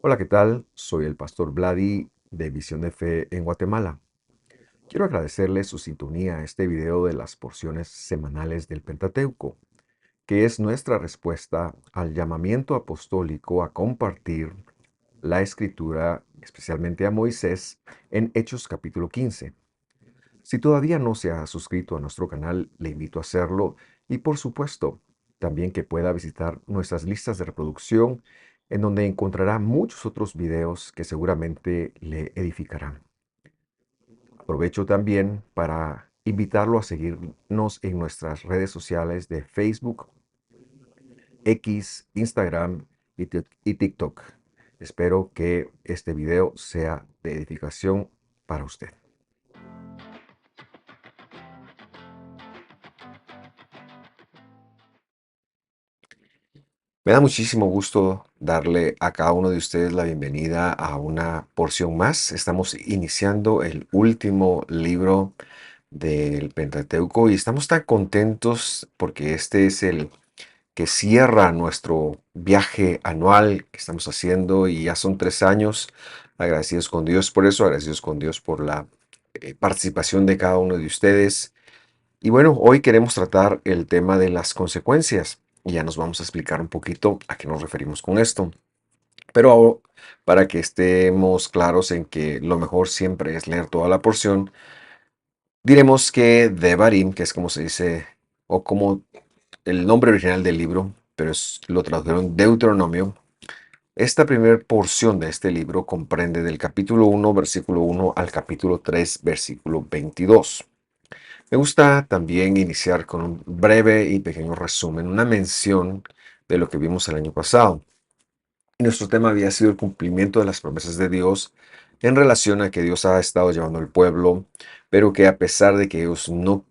Hola, ¿qué tal? Soy el pastor Vladi de Visión de Fe en Guatemala. Quiero agradecerle su sintonía a este video de las porciones semanales del Pentateuco, que es nuestra respuesta al llamamiento apostólico a compartir la escritura, especialmente a Moisés, en Hechos capítulo 15. Si todavía no se ha suscrito a nuestro canal, le invito a hacerlo y por supuesto también que pueda visitar nuestras listas de reproducción en donde encontrará muchos otros videos que seguramente le edificarán. Aprovecho también para invitarlo a seguirnos en nuestras redes sociales de Facebook, X, Instagram y TikTok. Espero que este video sea de edificación para usted. Me da muchísimo gusto darle a cada uno de ustedes la bienvenida a una porción más. Estamos iniciando el último libro del Pentateuco y estamos tan contentos porque este es el que cierra nuestro viaje anual que estamos haciendo y ya son 3 años. Agradecidos con Dios por eso, agradecidos con Dios por la participación de cada uno de ustedes. Y bueno, hoy queremos tratar el tema de las consecuencias y ya nos vamos a explicar un poquito a qué nos referimos con esto. Pero para que estemos claros en que lo mejor siempre es leer toda la porción, diremos que Devarim, que es como se dice, o como el nombre original del libro, pero lo tradujeron Deuteronomio. Esta primera porción de este libro comprende del capítulo 1, versículo 1 al capítulo 3, versículo 22. Me gusta también iniciar con un breve y pequeño resumen, una mención de lo que vimos el año pasado. Y nuestro tema había sido el cumplimiento de las promesas de Dios en relación a que Dios ha estado llevando al pueblo, pero que a pesar de que ellos no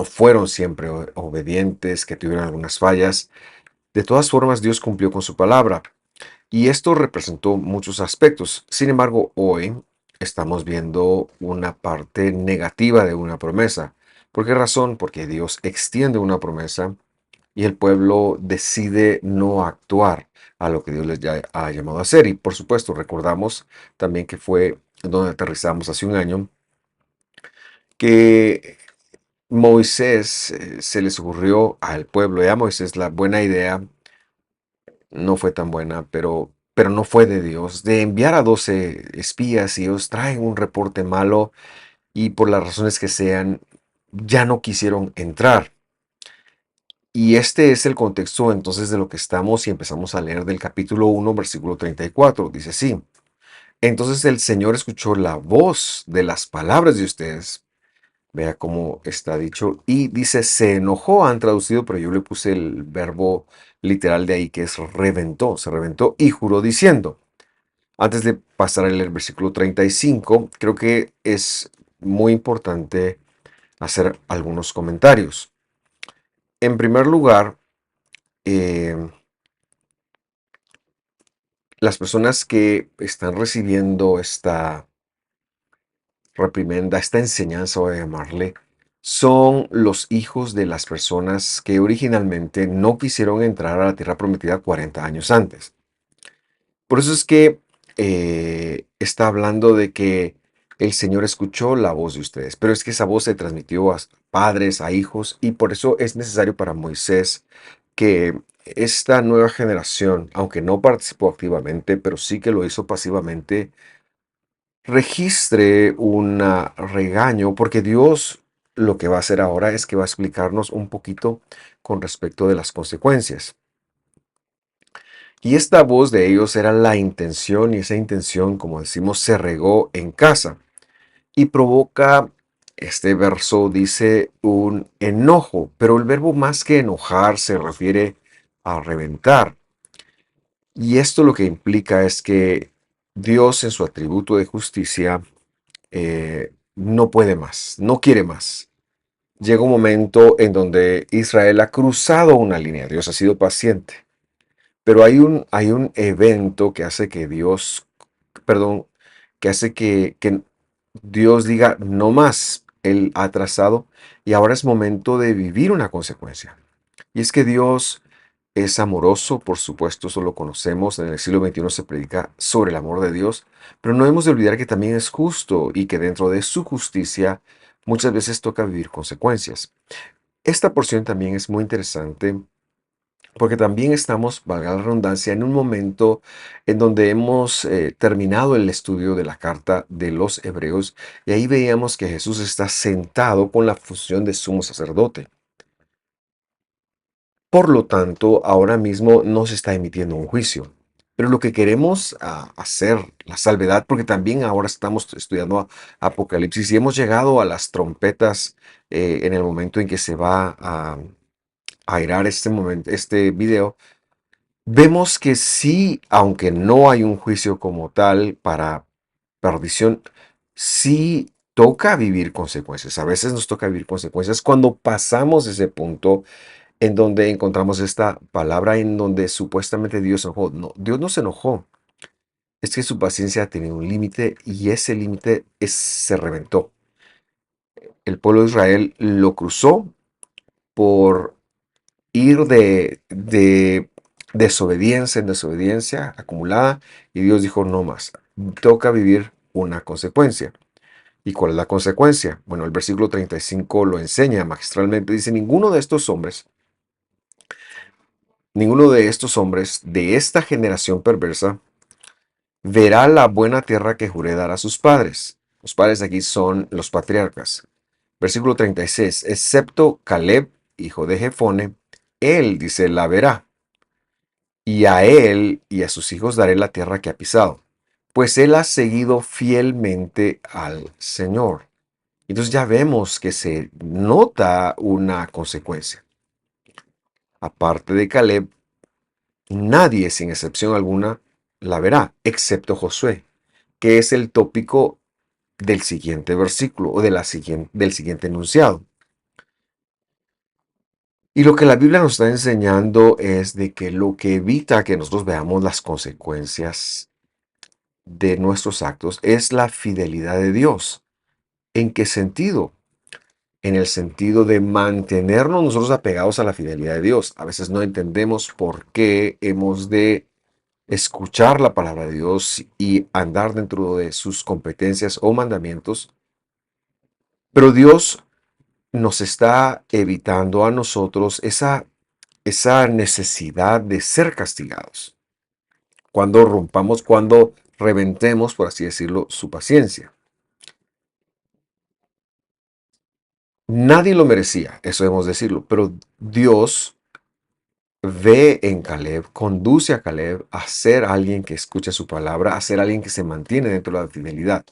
fueron siempre obedientes, que tuvieron algunas fallas, de todas formas Dios cumplió con su palabra. Y esto representó muchos aspectos. Sin embargo, hoy estamos viendo una parte negativa de una promesa. ¿Por qué razón? Porque Dios extiende una promesa y el pueblo decide no actuar a lo que Dios les ya ha llamado a hacer. Y por supuesto, recordamos también que fue donde aterrizamos hace un año, que Moisés se les ocurrió al pueblo y a Moisés la buena idea no fue tan buena, pero no fue de Dios, de enviar a 12 espías y ellos traen un reporte malo y por las razones que sean, ya no quisieron entrar. Y este es el contexto entonces de lo que estamos y empezamos a leer del capítulo 1, versículo 34. Dice así: entonces el Señor escuchó la voz de las palabras de ustedes. Vea cómo está dicho. Y dice, se enojó, han traducido, pero yo le puse el verbo literal de ahí que es reventó, se reventó y juró diciendo. Antes de pasar a leer el versículo 35, creo que es muy importante hacer algunos comentarios. En primer lugar, eh, las personas que están recibiendo esta reprimenda, esta enseñanza, voy a llamarle, son los hijos de las personas que originalmente no quisieron entrar a la tierra prometida 40 años antes. Por eso es que está hablando de que el Señor escuchó la voz de ustedes, pero es que esa voz se transmitió a padres, a hijos, y por eso es necesario para Moisés que esta nueva generación, aunque no participó activamente, pero sí que lo hizo pasivamente, registre un regaño, porque Dios lo que va a hacer ahora es que va a explicarnos un poquito con respecto de las consecuencias. Y esta voz de ellos era la intención, y esa intención, como decimos, se regó en casa y provoca, este verso dice, un enojo, pero el verbo más que enojar se refiere a reventar. Y esto lo que implica es que Dios en su atributo de justicia no puede más, no quiere más. Llega un momento en donde Israel ha cruzado una línea, Dios ha sido paciente, pero hay un evento que hace que Dios, perdón, que hace que Dios diga no más, Él ha trazado y ahora es momento de vivir una consecuencia. Y es que Dios es amoroso, por supuesto, eso lo conocemos. En el siglo XXI se predica sobre el amor de Dios, pero no hemos de olvidar que también es justo y que dentro de su justicia muchas veces toca vivir consecuencias. Esta porción también es muy interesante porque también estamos, valga la redundancia, en un momento en donde hemos terminado el estudio de la carta de los Hebreos y ahí veíamos que Jesús está sentado con la función de sumo sacerdote. Por lo tanto, ahora mismo no se está emitiendo un juicio. Pero lo que queremos hacer, la salvedad, porque también ahora estamos estudiando Apocalipsis y hemos llegado a las trompetas en el momento en que se va a airar este momento, este video, vemos que sí, aunque no hay un juicio como tal para perdición, sí toca vivir consecuencias. A veces nos toca vivir consecuencias cuando pasamos ese punto en donde encontramos esta palabra en donde supuestamente Dios se enojó. No, Dios no se enojó. Es que su paciencia tenía un límite y ese límite se reventó. El pueblo de Israel lo cruzó por ir de desobediencia en desobediencia acumulada y Dios dijo no más. Toca vivir una consecuencia. ¿Y cuál es la consecuencia? Bueno, el versículo 35 lo enseña magistralmente. Dice, ninguno de estos hombres de esta generación perversa verá la buena tierra que juré dar a sus padres. Los padres aquí son los patriarcas. Versículo 36. Excepto Caleb, hijo de Jefone, él, dice, la verá. Y a él y a sus hijos daré la tierra que ha pisado, pues él ha seguido fielmente al Señor. Entonces ya vemos que se nota una consecuencia. Aparte de Caleb, nadie, sin excepción alguna, la verá, excepto Josué, que es el tópico del siguiente versículo o del siguiente enunciado. Y lo que la Biblia nos está enseñando es de que lo que evita que nosotros veamos las consecuencias de nuestros actos es la fidelidad de Dios. ¿En qué sentido? En el sentido de mantenernos nosotros apegados a la fidelidad de Dios. A veces no entendemos por qué hemos de escuchar la palabra de Dios y andar dentro de sus competencias o mandamientos, pero Dios nos está evitando a nosotros esa necesidad de ser castigados. Cuando rompamos, cuando reventemos, por así decirlo, su paciencia. Nadie lo merecía, eso debemos decirlo, pero Dios ve en Caleb, conduce a Caleb a ser alguien que escucha su palabra, a ser alguien que se mantiene dentro de la fidelidad.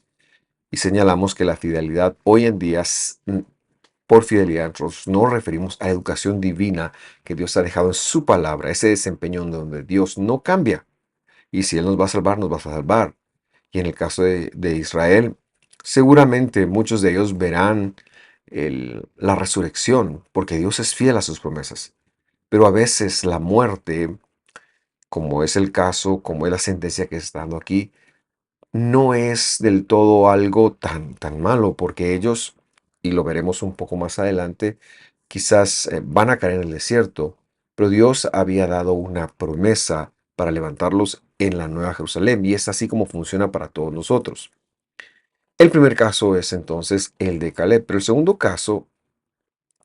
Y señalamos que la fidelidad hoy en día, por fidelidad, nosotros nos referimos a educación divina que Dios ha dejado en su palabra, ese desempeño en donde Dios no cambia. Y si Él nos va a salvar, nos va a salvar. Y en el caso de Israel, seguramente muchos de ellos verán la resurrección, porque Dios es fiel a sus promesas. Pero a veces la muerte, como es el caso, como es la sentencia que se está dando aquí, no es del todo algo tan malo, porque ellos, y lo veremos un poco más adelante, quizás van a caer en el desierto, pero Dios había dado una promesa para levantarlos en la Nueva Jerusalén, y es así como funciona para todos nosotros. El primer caso es entonces el de Caleb, pero el segundo caso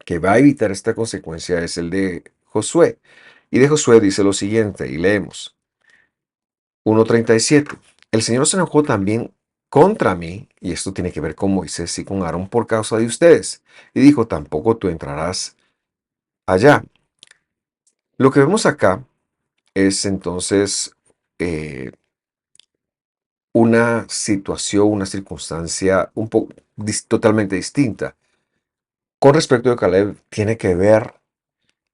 que va a evitar esta consecuencia es el de Josué. Y de Josué dice lo siguiente, y leemos 1:37. El Señor se enojó también contra mí, y esto tiene que ver con Moisés y con Aarón por causa de ustedes. Y dijo, tampoco tú entrarás allá. Lo que vemos acá es entonces eh, una situación, una circunstancia un poco totalmente distinta. Con respecto de Caleb, tiene que ver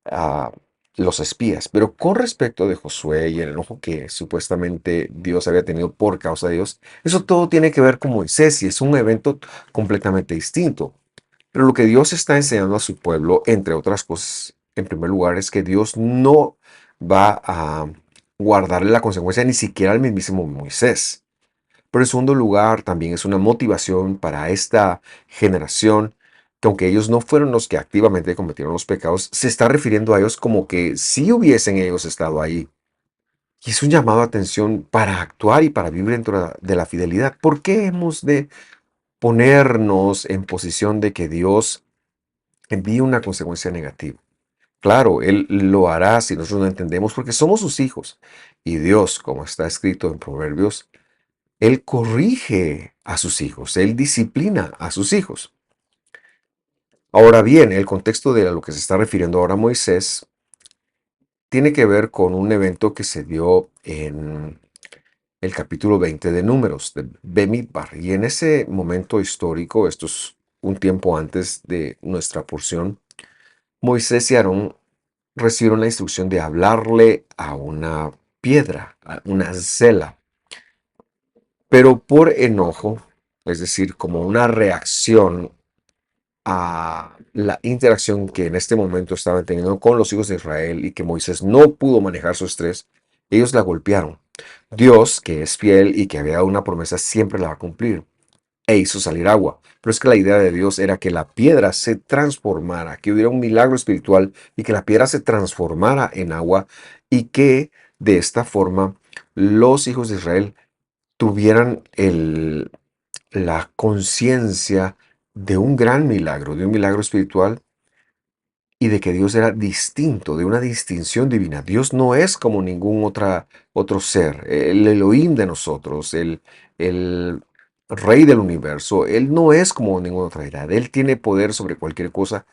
a los espías, pero con respecto de Josué y el enojo que supuestamente Dios había tenido por causa de Dios, eso todo tiene que ver con Moisés y es un evento completamente distinto. Pero lo que Dios está enseñando a su pueblo, entre otras cosas, en primer lugar, es que Dios no va a guardarle la consecuencia ni siquiera al mismísimo Moisés. Pero en segundo lugar, también es una motivación para esta generación que aunque ellos no fueron los que activamente cometieron los pecados, se está refiriendo a ellos como que si hubiesen ellos estado ahí. Y es un llamado a atención para actuar y para vivir dentro de la fidelidad. ¿Por qué hemos de ponernos en posición de que Dios envíe una consecuencia negativa? Claro, Él lo hará si nosotros no entendemos porque somos sus hijos. Y Dios, como está escrito en Proverbios, Él corrige a sus hijos, Él disciplina a sus hijos. Ahora bien, el contexto de a lo que se está refiriendo ahora Moisés tiene que ver con un evento que se dio en el capítulo 20 de Números, de Bemidbar. Y en ese momento histórico, esto es un tiempo antes de nuestra porción, Moisés y Aarón recibieron la instrucción de hablarle a una piedra, a una cela, pero por enojo, es decir, como una reacción a la interacción que en este momento estaban teniendo con los hijos de Israel y que Moisés no pudo manejar su estrés, ellos la golpearon. Dios, que es fiel y que había dado una promesa, siempre la va a cumplir e hizo salir agua. Pero es que la idea de Dios era que la piedra se transformara, que hubiera un milagro espiritual y que la piedra se transformara en agua y que de esta forma los hijos de Israel tuvieran la conciencia de un gran milagro, de un milagro espiritual y de que Dios era distinto, de una distinción divina. Dios no es como ningún otro ser, el Elohim de nosotros, el Rey del universo. Él no es como ninguna otra deidad. Él tiene poder sobre cualquier cosa,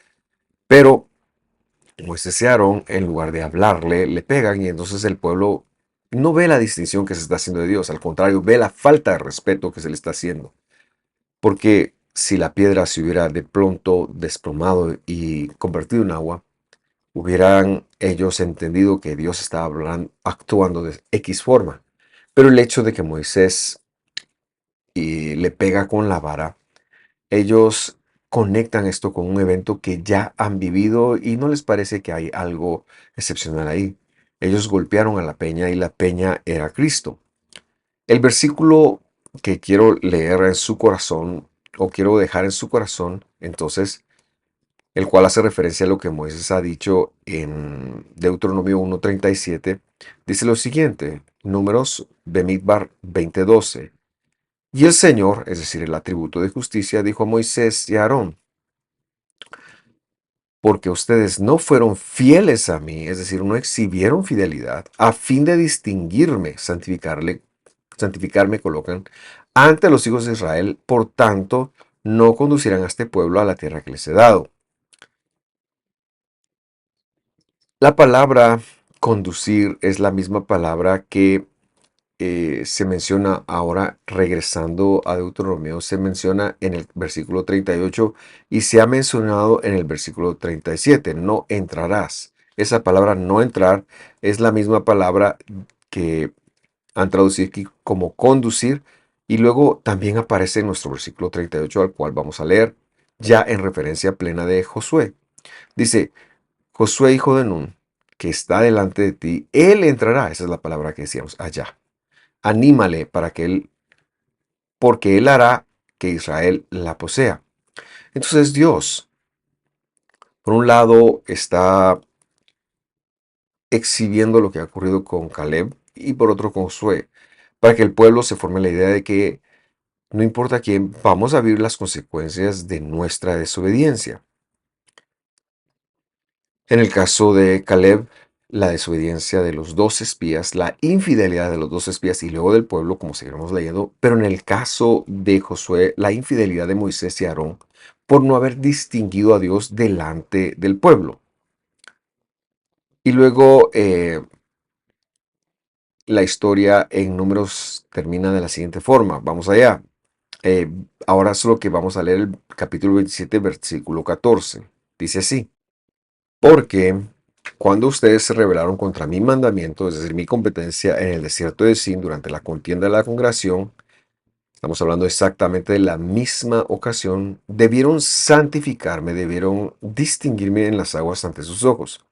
pero Moisés y Aarón, en lugar de hablarle, le pegan y entonces el pueblo no ve la distinción que se está haciendo de Dios, al contrario, ve la falta de respeto que se le está haciendo. Porque si la piedra se hubiera de pronto desplomado y convertido en agua, hubieran ellos entendido que Dios estaba actuando de X forma. Pero el hecho de que Moisés le pega con la vara, ellos conectan esto con un evento que ya han vivido y no les parece que hay algo excepcional ahí. Ellos golpearon a la peña y la peña era Cristo. El versículo que quiero leer en su corazón o quiero dejar en su corazón, entonces, el cual hace referencia a lo que Moisés ha dicho en Deuteronomio 1:37, dice lo siguiente, Números Bemidbar 20:12. Y el Señor, es decir, el atributo de justicia, dijo a Moisés y a Aarón, porque ustedes no fueron fieles a mí, es decir, no exhibieron fidelidad, a fin de distinguirme, santificarme, colocan, ante los hijos de Israel, por tanto, no conducirán a este pueblo a la tierra que les he dado. La palabra conducir es la misma palabra que se menciona ahora, regresando a Deuteronomio, se menciona en el versículo 38 y se ha mencionado en el versículo 37, no entrarás. Esa palabra no entrar es la misma palabra que han traducido aquí como conducir y luego también aparece en nuestro versículo 38 al cual vamos a leer ya en referencia plena de Josué. Dice, Josué hijo de Nun, que está delante de ti, él entrará, esa es la palabra que decíamos, allá. Anímale para que él, porque él hará que Israel la posea. Entonces Dios, por un lado, está exhibiendo lo que ha ocurrido con Caleb y por otro con Josué, para que el pueblo se forme la idea de que no importa quién, vamos a vivir las consecuencias de nuestra desobediencia. En el caso de Caleb, la desobediencia de los dos espías, la infidelidad de los dos espías y luego del pueblo, como seguiremos leyendo, pero en el caso de Josué, la infidelidad de Moisés y Aarón por no haber distinguido a Dios delante del pueblo. Y luego la historia en Números termina de la siguiente forma. Vamos allá. Eh, Ahora solo que vamos a leer el capítulo 27, versículo 14. Dice así. Porque cuando ustedes se rebelaron contra mi mandamiento, es decir, mi competencia en el desierto de Sin durante la contienda de la congregación, estamos hablando exactamente de la misma ocasión, debieron santificarme, debieron distinguirme en las aguas ante sus ojos.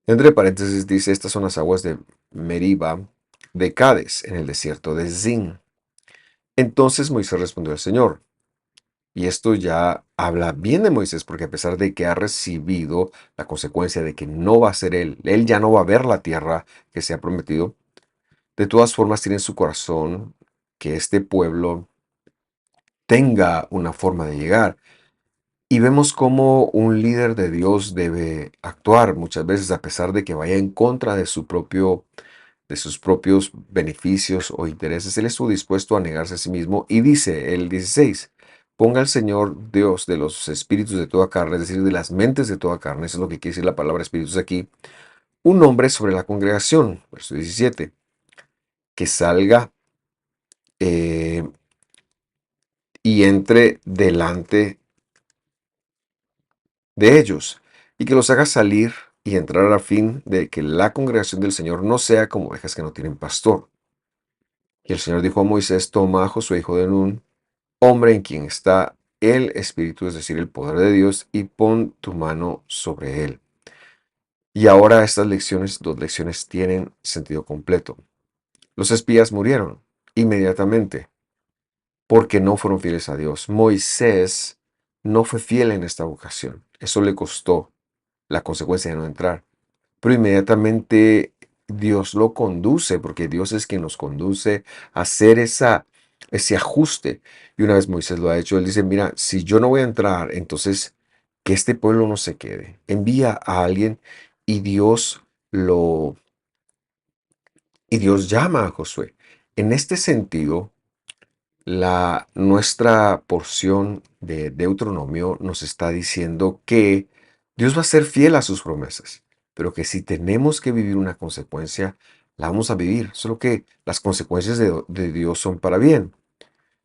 Entre paréntesis dice, estas son las aguas de Meriba, de Cades, en el desierto de Zin. Entonces Moisés respondió al Señor, Y esto ya habla bien de Moisés, porque a pesar de que ha recibido la consecuencia de que no va a ser él ya no va a ver la tierra que se ha prometido, de todas formas tiene en su corazón que este pueblo tenga una forma de llegar. Y vemos cómo un líder de Dios debe actuar muchas veces a pesar de que vaya en contra de sus propios beneficios o intereses. Él estuvo dispuesto a negarse a sí mismo y dice el 16, ponga al Señor Dios de los espíritus de toda carne, es decir, de las mentes de toda carne, eso es lo que quiere decir la palabra espíritus aquí, un hombre sobre la congregación, verso 17, que salga eh, y entre delante de ellos, y que los haga salir y entrar a fin de que la congregación del Señor no sea como ovejas que no tienen pastor. Y el Señor dijo a Moisés, toma a Josué, hijo de Nun, hombre en quien está el Espíritu, es decir, el poder de Dios, y pon tu mano sobre él. Y ahora estas lecciones, dos lecciones, tienen sentido completo. Los espías murieron inmediatamente porque no fueron fieles a Dios. Moisés no fue fiel en esta ocasión. Eso le costó la consecuencia de no entrar. Pero inmediatamente Dios lo conduce, porque Dios es quien nos conduce a hacer ese ajuste. Y una vez Moisés lo ha hecho, él dice, mira, si yo no voy a entrar, entonces que este pueblo no se quede. Envía a alguien y lo, Dios llama a Josué. En este sentido, nuestra porción de Deuteronomio nos está diciendo que Dios va a ser fiel a sus promesas, pero que si tenemos que vivir una consecuencia, la vamos a vivir, solo que las consecuencias de Dios son para bien.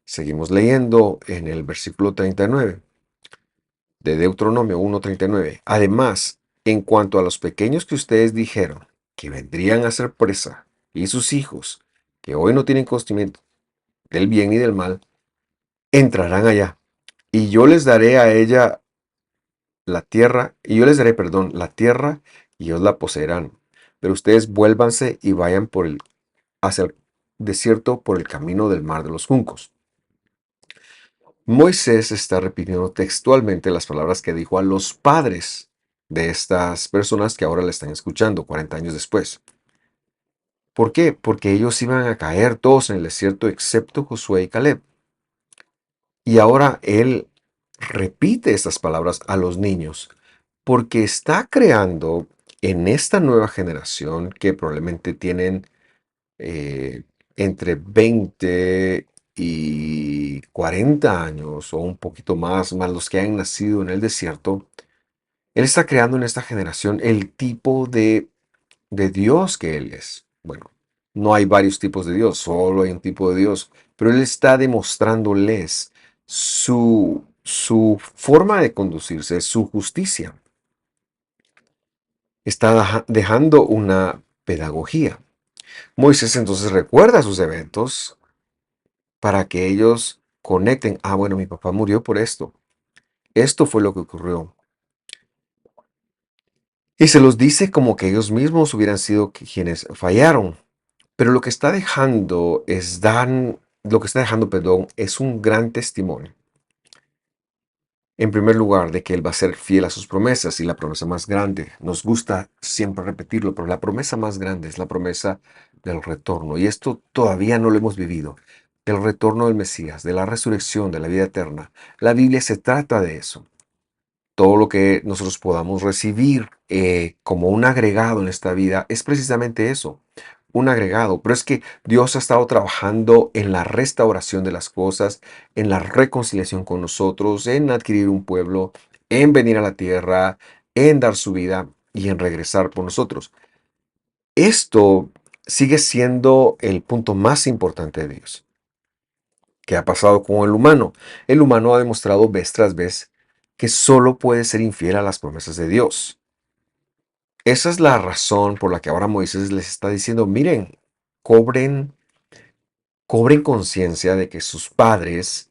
Seguimos leyendo en el versículo 39 de Deuteronomio 1:39. Además, en cuanto a los pequeños que ustedes dijeron que vendrían a ser presa, y sus hijos, que hoy no tienen conocimiento del bien y del mal, entrarán allá. Y yo les daré a ella la tierra, y yo les daré, perdón, la tierra, y ellos la poseerán. Pero ustedes vuélvanse y vayan hacia el desierto por el camino del mar de los juncos. Moisés está repitiendo textualmente las palabras que dijo a los padres de estas personas que ahora le están escuchando 40 años después. ¿Por qué? Porque ellos iban a caer todos en el desierto excepto Josué y Caleb. Y ahora él repite estas palabras a los niños porque está creando en esta nueva generación que probablemente tienen eh, entre 20 y 40 años o un poquito más los que han nacido en el desierto, él está creando en esta generación el tipo de Dios que Él es. Bueno, no hay varios tipos de Dios, solo hay un tipo de Dios, pero Él está demostrándoles su forma de conducirse, su justicia. Está dejando una pedagogía. Moisés entonces recuerda sus eventos para que ellos conecten. Ah, bueno, mi papá murió por esto. Esto fue lo que ocurrió. Y se los dice como que ellos mismos hubieran sido quienes fallaron. Pero lo que está dejando, perdón, es un gran testimonio. En primer lugar, de que Él va a ser fiel a sus promesas y la promesa más grande. Nos gusta siempre repetirlo, pero la promesa más grande es la promesa del retorno. Y esto todavía no lo hemos vivido. Del retorno del Mesías, de la resurrección, de la vida eterna. La Biblia se trata de eso. Todo lo que nosotros podamos recibir como un agregado en esta vida es precisamente eso, un agregado. Pero es que Dios ha estado trabajando en la restauración de las cosas, en la reconciliación con nosotros, en adquirir un pueblo, en venir a la tierra, en dar su vida y en regresar por nosotros. Esto sigue siendo el punto más importante de Dios. ¿Qué ha pasado con el humano? El humano ha demostrado vez tras vez que solo puede ser infiel a las promesas de Dios. Esa es la razón por la que ahora Moisés les está diciendo, miren, cobren, cobren conciencia de que sus padres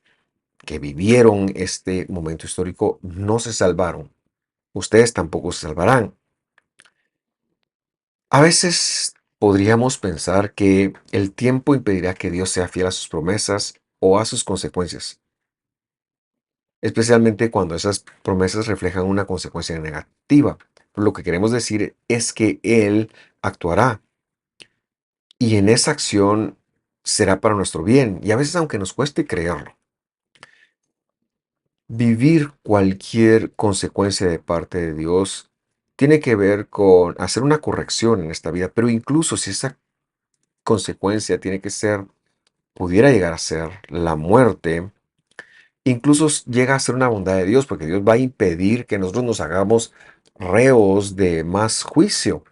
que vivieron este momento histórico no se salvaron. Ustedes tampoco se salvarán. A veces podríamos pensar que el tiempo impedirá que Dios sea fiel a sus promesas o a sus consecuencias. especialmente cuando esas promesas reflejan una consecuencia negativa. Lo que queremos decir es que Él actuará y en esa acción será para nuestro bien. Y a veces, aunque nos cueste creerlo, vivir cualquier consecuencia de parte de Dios tiene que ver con hacer una corrección en esta vida, pero incluso si esa consecuencia tiene que ser, pudiera llegar a ser la muerte. Incluso llega a ser una bondad de Dios, porque Dios va a impedir que nosotros nos hagamos reos de más juicio,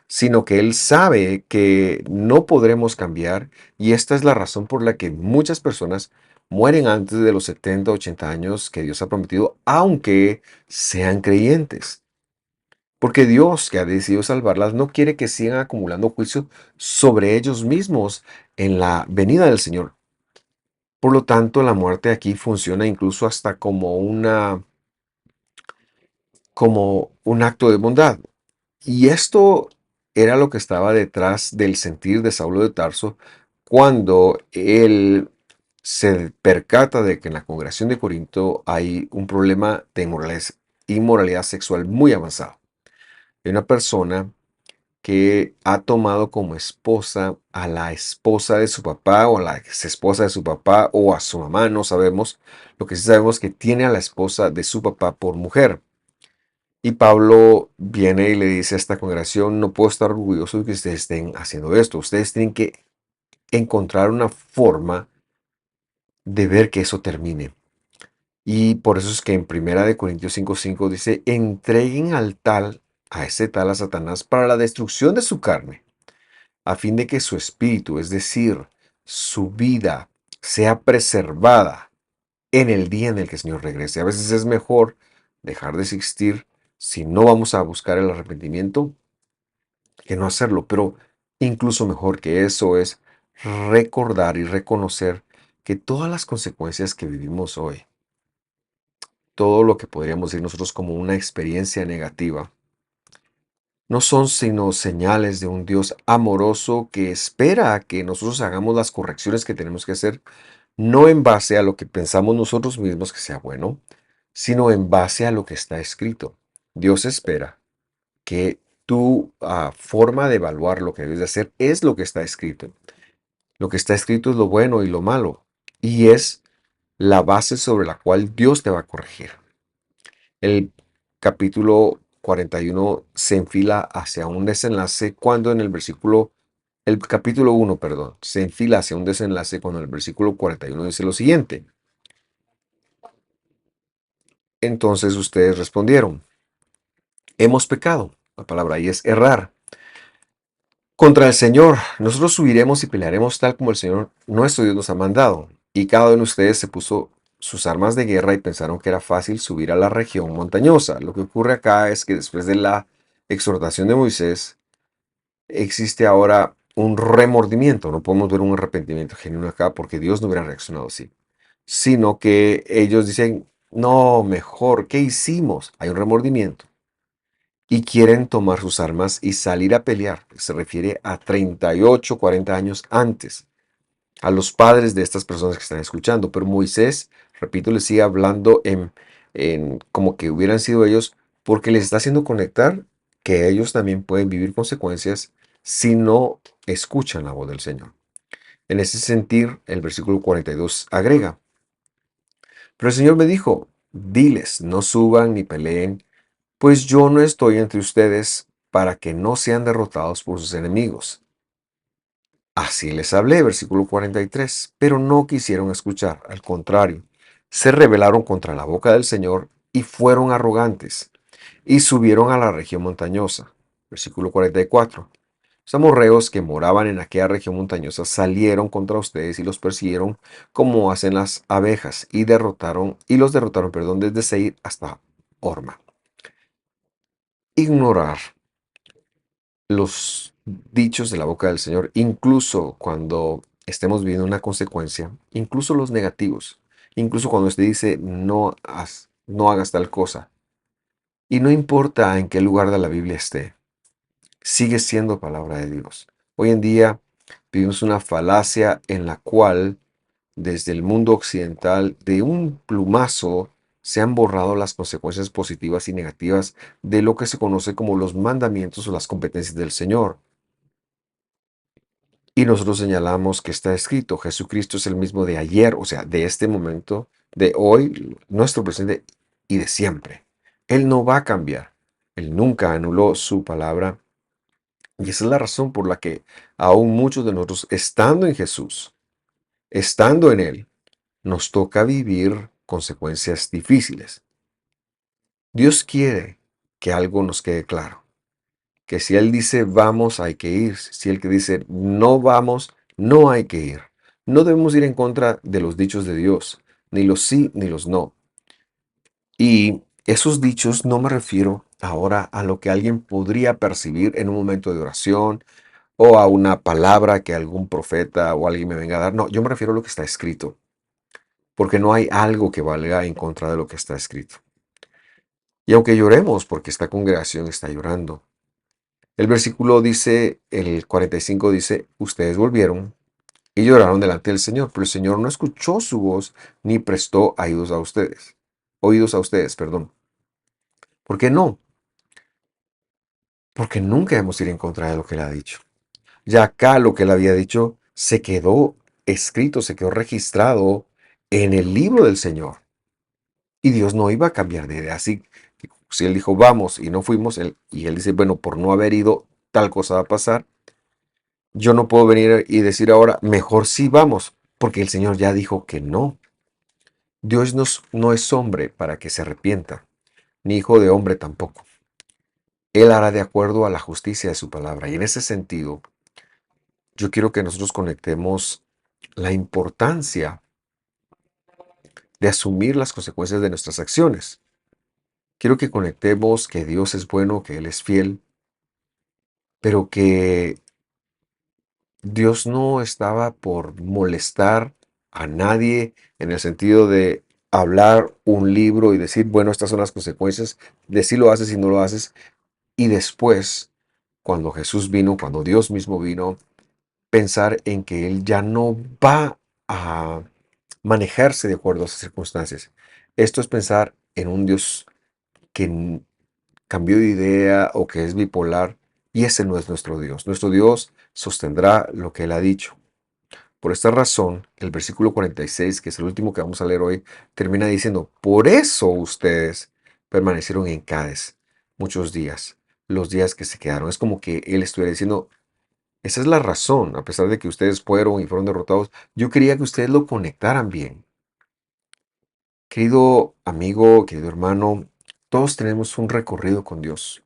sino que Él sabe que no podremos cambiar y esta es la razón por la que muchas personas mueren antes de los 70, 80 años que Dios ha prometido, aunque sean creyentes. Porque Dios, que ha decidido salvarlas, no quiere que sigan acumulando juicio sobre ellos mismos en la venida del Señor. Por lo tanto, la muerte aquí funciona incluso hasta como un acto de bondad. Y esto era lo que estaba detrás del sentir de Saulo de Tarso cuando él se percata de que en la congregación de Corinto hay un problema de inmoralidad sexual muy avanzado. Hay una persona que ha tomado como esposa a la esposa de su papá o a la ex esposa de su papá o a su mamá, no sabemos. Lo que sí sabemos es que tiene a la esposa de su papá por mujer. Y Pablo viene y le dice a esta congregación, no puedo estar orgulloso de que ustedes estén haciendo esto. Ustedes tienen que encontrar una forma de ver que eso termine. Y por eso es que en Primera de Corintios 5:5 dice, entreguen al tal, a ese tal a Satanás para la destrucción de su carne a fin de que su espíritu, es decir, su vida, sea preservada en el día en el que el Señor regrese. A veces es mejor dejar de existir si no vamos a buscar el arrepentimiento que no hacerlo, pero incluso mejor que eso es recordar y reconocer que todas las consecuencias que vivimos hoy, todo lo que podríamos decir nosotros como una experiencia negativa, no son sino señales de un Dios amoroso que espera a que nosotros hagamos las correcciones que tenemos que hacer, no en base a lo que pensamos nosotros mismos que sea bueno, sino en base a lo que está escrito. Dios espera que tu forma de evaluar lo que debes de hacer es lo que está escrito. Lo que está escrito es lo bueno y lo malo, y es la base sobre la cual Dios te va a corregir. El capítulo 41 se enfila hacia un desenlace cuando en el capítulo 1, perdón, se enfila hacia un desenlace cuando el versículo 41 dice lo siguiente. Entonces ustedes respondieron, hemos pecado. La palabra ahí es errar. Contra el Señor, nosotros subiremos y pelearemos tal como el Señor nuestro Dios nos ha mandado. Y cada uno de ustedes se puso sus armas de guerra y pensaron que era fácil subir a la región montañosa. Lo que ocurre acá es que después de la exhortación de Moisés, existe ahora un remordimiento. No podemos ver un arrepentimiento genuino acá porque Dios no hubiera reaccionado así. Sino que ellos dicen, no, mejor, ¿qué hicimos? Hay un remordimiento. Y quieren tomar sus armas y salir a pelear. Se refiere a 38, 40 años antes, a los padres de estas personas que están escuchando. Pero Moisés, repito, les sigue hablando en como que hubieran sido ellos, porque les está haciendo conectar que ellos también pueden vivir consecuencias si no escuchan la voz del Señor. En ese sentido, el versículo 42 agrega, pero el Señor me dijo, diles, no suban ni peleen, pues yo no estoy entre ustedes para que no sean derrotados por sus enemigos. Así les hablé, versículo 43, pero no quisieron escuchar, al contrario, se rebelaron contra la boca del Señor y fueron arrogantes, y subieron a la región montañosa. Versículo 44. Los amorreos que moraban en aquella región montañosa salieron contra ustedes y los persiguieron como hacen las abejas, y los derrotaron, perdón, desde Seir hasta Horma. Ignorar los dichos de la boca del Señor, incluso cuando estemos viviendo una consecuencia, incluso los negativos, incluso cuando usted dice no hagas tal cosa, y no importa en qué lugar de la Biblia esté, sigue siendo palabra de Dios. Hoy en día vivimos una falacia en la cual, desde el mundo occidental, de un plumazo, se han borrado las consecuencias positivas y negativas de lo que se conoce como los mandamientos o las competencias del Señor. Y nosotros señalamos que está escrito, Jesucristo es el mismo de ayer, o sea, de este momento, de hoy, nuestro presente y de siempre. Él no va a cambiar. Él nunca anuló su palabra. Y esa es la razón por la que aún muchos de nosotros, estando en Jesús, estando en Él, nos toca vivir consecuencias difíciles. Dios quiere que algo nos quede claro, que si Él dice vamos, hay que ir. Si Él que dice no vamos, no hay que ir. No debemos ir en contra de los dichos de Dios, ni los sí ni los no. Y esos dichos no me refiero ahora a lo que alguien podría percibir en un momento de oración o a una palabra que algún profeta o alguien me venga a dar. No, yo me refiero a lo que está escrito, porque no hay algo que valga en contra de lo que está escrito. Y aunque lloremos porque esta congregación está llorando, el versículo dice, el 45 dice, ustedes volvieron y lloraron delante del Señor, pero el Señor no escuchó su voz ni prestó oídos a ustedes, perdón. ¿Por qué no? Porque nunca hemos ido en contra de lo que Él ha dicho. Ya acá lo que Él había dicho se quedó escrito, se quedó registrado en el libro del Señor. Y Dios no iba a cambiar de idea. Así que si Él dijo, vamos, y no fuimos, y Él dice, bueno, por no haber ido, tal cosa va a pasar. Yo no puedo venir y decir ahora, mejor sí vamos, porque el Señor ya dijo que no. Dios no es hombre para que se arrepienta, ni hijo de hombre tampoco. Él hará de acuerdo a la justicia de su palabra. Y en ese sentido, yo quiero que nosotros conectemos la importancia de asumir las consecuencias de nuestras acciones. Quiero que conectemos que Dios es bueno, que Él es fiel, pero que Dios no estaba por molestar a nadie en el sentido de hablar un libro y decir, bueno, estas son las consecuencias de si lo haces y no lo haces. Y después, cuando Jesús vino, cuando Dios mismo vino, pensar en que Él ya no va a manejarse de acuerdo a esas circunstancias. Esto es pensar en un Dios que cambió de idea o que es bipolar, y ese no es nuestro Dios. Nuestro Dios sostendrá lo que Él ha dicho. Por esta razón, el versículo 46, que es el último que vamos a leer hoy, termina diciendo, por eso ustedes permanecieron en Cádiz muchos días, los días que se quedaron. Es como que Él estuviera diciendo, esa es la razón, a pesar de que ustedes fueron y fueron derrotados, yo quería que ustedes lo conectaran bien. Querido amigo, querido hermano, todos tenemos un recorrido con Dios.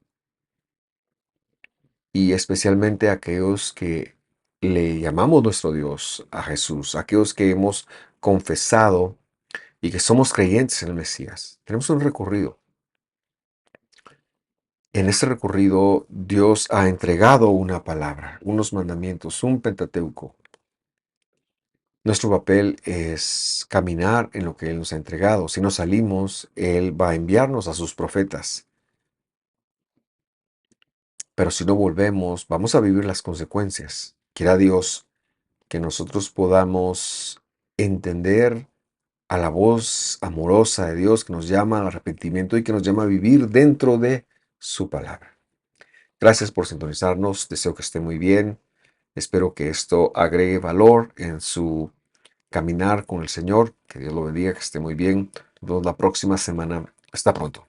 Y especialmente aquellos que le llamamos nuestro Dios a Jesús, aquellos que hemos confesado y que somos creyentes en el Mesías. Tenemos un recorrido. En ese recorrido Dios ha entregado una palabra, unos mandamientos, un Pentateuco. Nuestro papel es caminar en lo que Él nos ha entregado. Si nos salimos, Él va a enviarnos a sus profetas. Pero si no volvemos, vamos a vivir las consecuencias. Quiera Dios que nosotros podamos entender a la voz amorosa de Dios que nos llama al arrepentimiento y que nos llama a vivir dentro de su palabra. Gracias por sintonizarnos, deseo que esté muy bien, espero que esto agregue valor en su caminar con el Señor, que Dios lo bendiga, que esté muy bien. Nos vemos la próxima semana, hasta pronto.